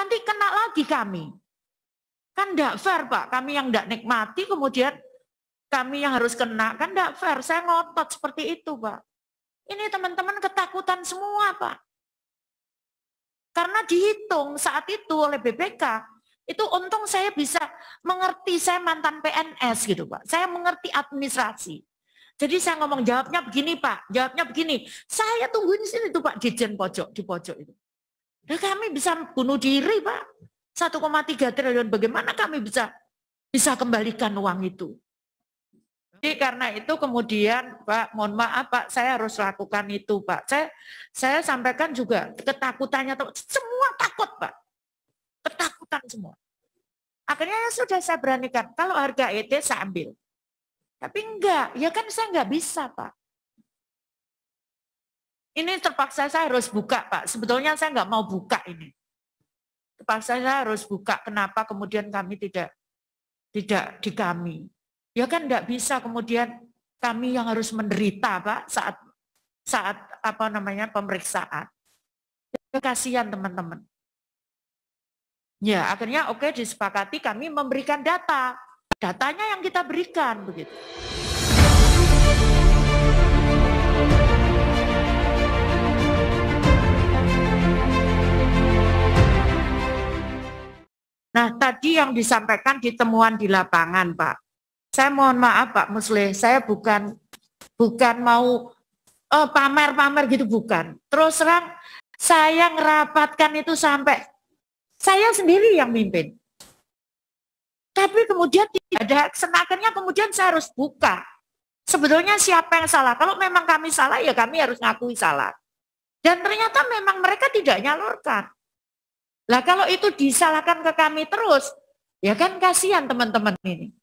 nanti kena lagi kami. Kan enggak fair Pak, kami yang enggak nikmati kemudian kami yang harus kena, kan enggak fair. Saya ngotot seperti itu Pak. Ini teman-teman ketakutan semua Pak. Karena dihitung saat itu oleh BPK, itu untung saya bisa mengerti, saya mantan PNS gitu Pak. Saya mengerti administrasi. Jadi saya ngomong jawabnya begini Pak, jawabnya begini. Saya tungguin sini tuh Pak, Dirjen pojok, di pojok itu. Dan kami bisa bunuh diri Pak. 1,3 triliun bagaimana kami bisa kembalikan uang itu. Jadi karena itu kemudian Pak, mohon maaf Pak, saya harus lakukan itu Pak. Saya sampaikan juga ketakutannya, semua takut Pak. Ketakutan semua. Akhirnya ya sudah saya beranikan, kalau harga ET saya ambil. Tapi enggak, ya kan saya enggak bisa Pak. Ini terpaksa saya harus buka Pak, sebetulnya saya enggak mau buka ini. Terpaksa saya harus buka, kenapa kemudian kami tidak di kami. Ya kan enggak bisa kemudian kami yang harus menderita Pak saat apa namanya pemeriksaan. Ya, kasihan teman-teman. Ya akhirnya oke disepakati kami memberikan data. Datanya yang kita berikan begitu. Nah tadi yang disampaikan di temuan di lapangan Pak. Saya mohon maaf Pak Muslih, saya bukan mau pamer-pamer gitu, bukan. Terus terang saya ngerapatkan itu sampai saya sendiri yang mimpin. Tapi kemudian tidak ada, akhirnya kemudian saya harus buka. Sebetulnya siapa yang salah? Kalau memang kami salah ya kami harus ngakui salah. Dan ternyata memang mereka tidak nyalurkan. Lah kalau itu disalahkan ke kami terus, ya kan kasihan teman-teman ini.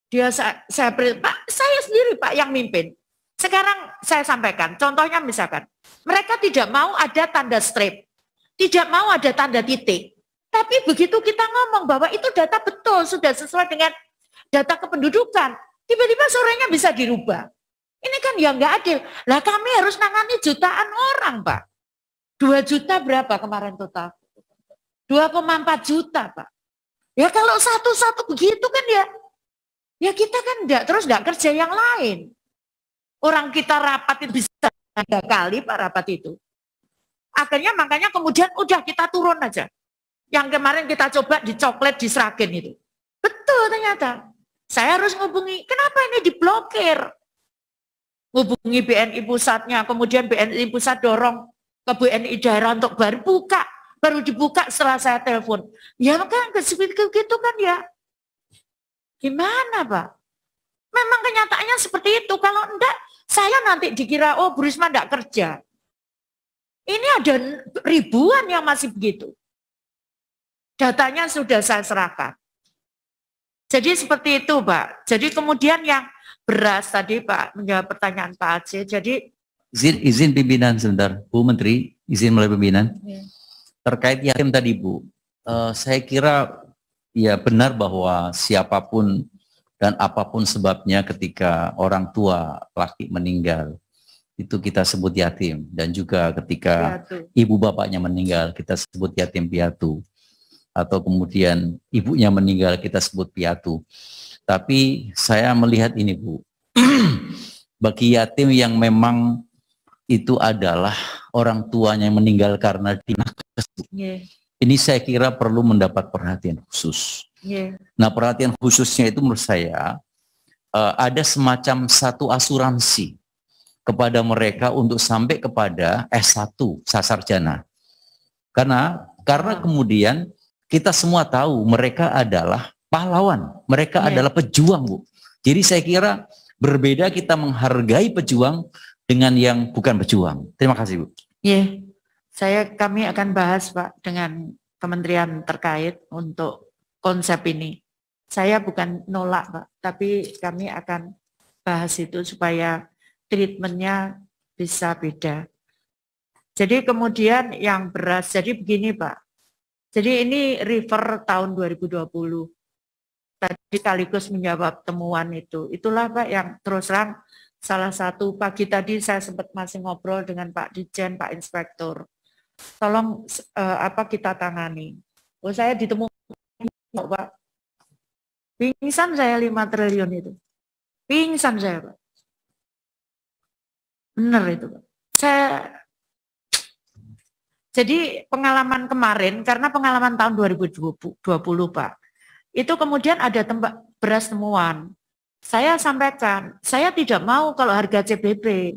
Pak, saya sendiri Pak yang mimpin. Sekarang saya sampaikan, contohnya misalkan, mereka tidak mau ada tanda strip, tidak mau ada tanda titik. Tapi begitu kita ngomong bahwa itu data betul, sudah sesuai dengan data kependudukan, tiba-tiba sorenya bisa dirubah. Ini kan ya nggak adil. Lah kami harus nangani jutaan orang Pak. 2 juta berapa kemarin total? 2,4 juta Pak. Ya kalau satu-satu begitu kan ya kita kan enggak kerja yang lain. Orang kita rapat itu bisa 3 kali Pak rapat itu. Akhirnya makanya kemudian udah kita turun aja. Yang kemarin kita coba di coklat di Sragen itu. Betul ternyata. Saya harus ngubungi, kenapa ini diblokir? Hubungi BNI pusatnya, kemudian BNI pusat dorong ke BNI daerah untuk baru dibuka setelah saya telepon. Ya kan gitu kan ya. Gimana Pak? Memang kenyataannya seperti itu. Kalau enggak, saya nanti dikira, oh Bu Risma enggak kerja. Ini ada ribuan yang masih begitu. Datanya sudah saya serahkan. Jadi seperti itu Pak. Jadi kemudian yang beras tadi Pak, menjawab pertanyaan Pak Aceh. Jadi izin pimpinan sebentar, Bu Menteri, izin mulai pimpinan. Ya. Terkait yatim tadi Bu, saya kira ya benar bahwa siapapun dan apapun sebabnya ketika orang tua laki meninggal, itu kita sebut yatim. Dan juga ketika ibu bapaknya meninggal, kita sebut yatim piatu. Atau kemudian ibunya meninggal, kita sebut piatu. Tapi saya melihat ini Bu, bagi yatim yang memang itu adalah orang tuanya yang meninggal karena dinakes. Ini saya kira perlu mendapat perhatian khusus. Nah perhatian khususnya itu menurut saya ada semacam satu asuransi kepada mereka untuk sampai kepada S1 sasarjana. Karena kemudian kita semua tahu mereka adalah pahlawan, mereka adalah pejuang Bu. Jadi saya kira berbeda kita menghargai pejuang dengan yang bukan pejuang. Terima kasih Bu. Kami akan bahas Pak dengan kementerian terkait untuk konsep ini. Saya bukan nolak Pak, tapi kami akan bahas itu supaya treatmentnya bisa beda. Jadi kemudian yang beras, jadi begini Pak. Jadi ini refer tahun 2020. Tadi sekaligus menjawab temuan itu. Itulah Pak yang terus terang salah satu pagi tadi saya sempat masih ngobrol dengan Pak Dirjen, Pak Inspektur. tolong kita tangani. Oh, saya ditemukan Pak, pingsan saya 5 triliun itu, pingsan saya Pak, benar itu Pak. Jadi pengalaman kemarin, karena pengalaman tahun 2020 Pak, itu kemudian ada beras temuan. Saya sampaikan, saya tidak mau kalau harga CBP,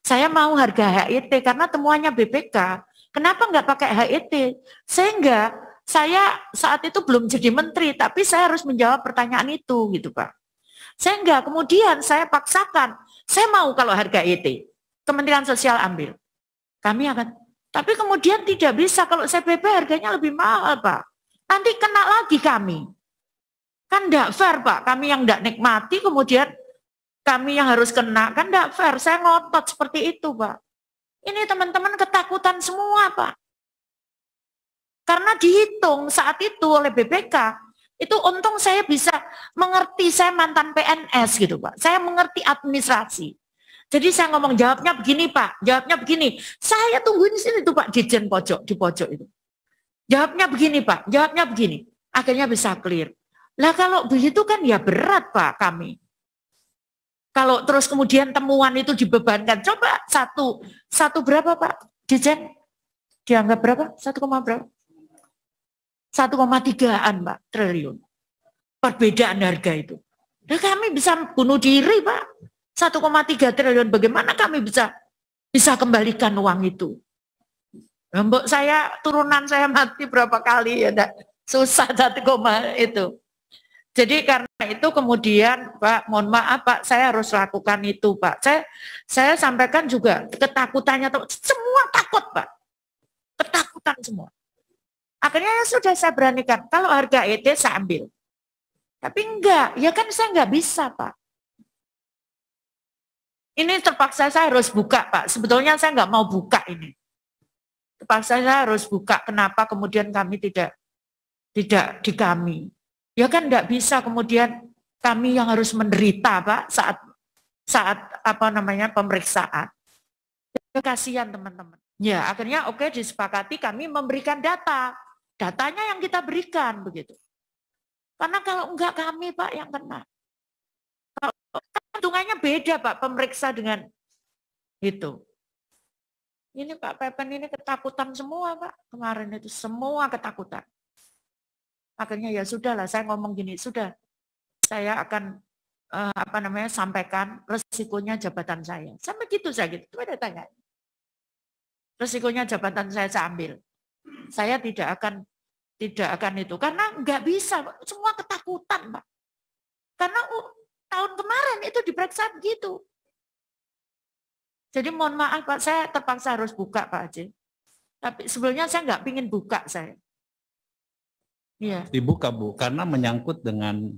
saya mau harga HET karena temuannya BPK. Kenapa nggak pakai HET? Sehingga saya saat itu belum jadi menteri, tapi saya harus menjawab pertanyaan itu, gitu Pak. Sehingga kemudian saya paksakan, saya mau kalau harga HET, Kementerian Sosial ambil. Kami akan, tapi kemudian tidak bisa kalau CBP harganya lebih mahal Pak. Nanti kena lagi kami. Kan enggak fair Pak, kami yang enggak nikmati kemudian kami yang harus kena, kan enggak fair. Saya ngotot seperti itu Pak. Ini teman-teman ketakutan semua Pak. Karena dihitung saat itu oleh BPK, itu untung saya bisa mengerti, saya mantan PNS gitu Pak. Saya mengerti administrasi. Jadi saya ngomong jawabnya begini Pak, jawabnya begini. Saya tungguin sini tuh Pak, Dirjen pojok, di pojok itu. Jawabnya begini Pak, jawabnya begini. Akhirnya bisa clear. Lah kalau begitu kan ya berat Pak kami. Kalau terus kemudian temuan itu dibebankan, coba satu berapa Pak? Dirjen dianggap berapa? 1,3-an Pak triliun. Perbedaan harga itu. Nah kami bisa bunuh diri Pak. 1,3 triliun, bagaimana kami bisa kembalikan uang itu? Mbok saya, turunan saya mati berapa kali ya, susah 1, itu. Jadi karena itu kemudian Pak, mohon maaf Pak, saya harus lakukan itu Pak. Saya sampaikan juga ketakutannya, semua takut Pak. Ketakutan semua. Akhirnya ya sudah saya beranikan, kalau harga ET saya ambil. Tapi enggak, ya kan saya enggak bisa Pak. Ini terpaksa saya harus buka Pak, sebetulnya saya enggak mau buka ini. Terpaksa saya harus buka, kenapa kemudian kami tidak di kami. Ya kan enggak bisa kemudian kami yang harus menderita Pak saat pemeriksaan. Ya, kasihan teman-teman. Ya akhirnya oke, disepakati kami memberikan data. Datanya yang kita berikan begitu. Karena kalau enggak kami Pak yang kena. Hitungannya beda Pak, pemeriksa dengan itu. Ini Pak Pepen ini ketakutan semua Pak. Kemarin itu semua ketakutan. Akhirnya ya sudahlah, saya ngomong gini, sudah saya akan sampaikan resikonya jabatan saya. Sampai gitu saya gitu. Coba dia tanya. Resikonya jabatan saya ambil. Saya tidak akan itu karena nggak bisa, semua ketakutan Pak. Karena tahun kemarin itu diperiksa begitu. Jadi mohon maaf Pak, saya terpaksa harus buka Pak Haji. Tapi sebelumnya saya nggak pingin buka saya. Iya. Dibuka Bu, karena menyangkut dengan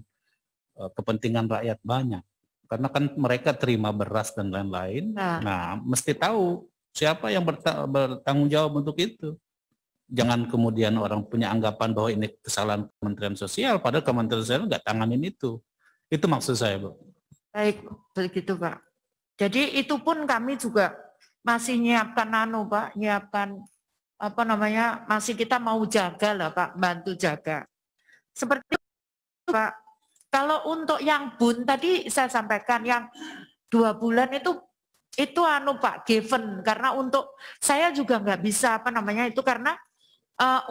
kepentingan rakyat banyak. Karena kan mereka terima beras dan lain-lain. Nah, mesti tahu siapa yang bertanggung jawab untuk itu. Jangan kemudian orang punya anggapan bahwa ini kesalahan Kementerian Sosial, padahal Kementerian Sosial nggak tanganin itu. Itu maksud saya, Bu. Baik, begitu Pak. Jadi itu pun kami juga masih nyiapkan Pak, nyiapkan masih kita mau jaga lah Pak, bantu jaga. Seperti itu Pak, kalau untuk yang bun tadi saya sampaikan yang 2 bulan itu Pak, given, karena untuk saya juga nggak bisa itu karena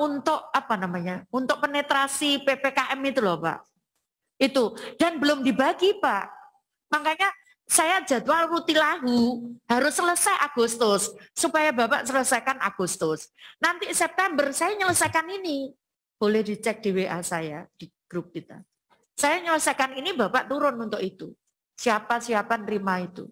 untuk untuk penetrasi PPKM itu loh Pak. Itu, dan belum dibagi Pak. Makanya saya jadwal rutilahu harus selesai Agustus, supaya Bapak selesaikan Agustus. Nanti September saya nyelesaikan ini. Boleh dicek di WA saya, di grup kita. Saya nyelesaikan ini, Bapak turun untuk itu. Siapa nerima itu.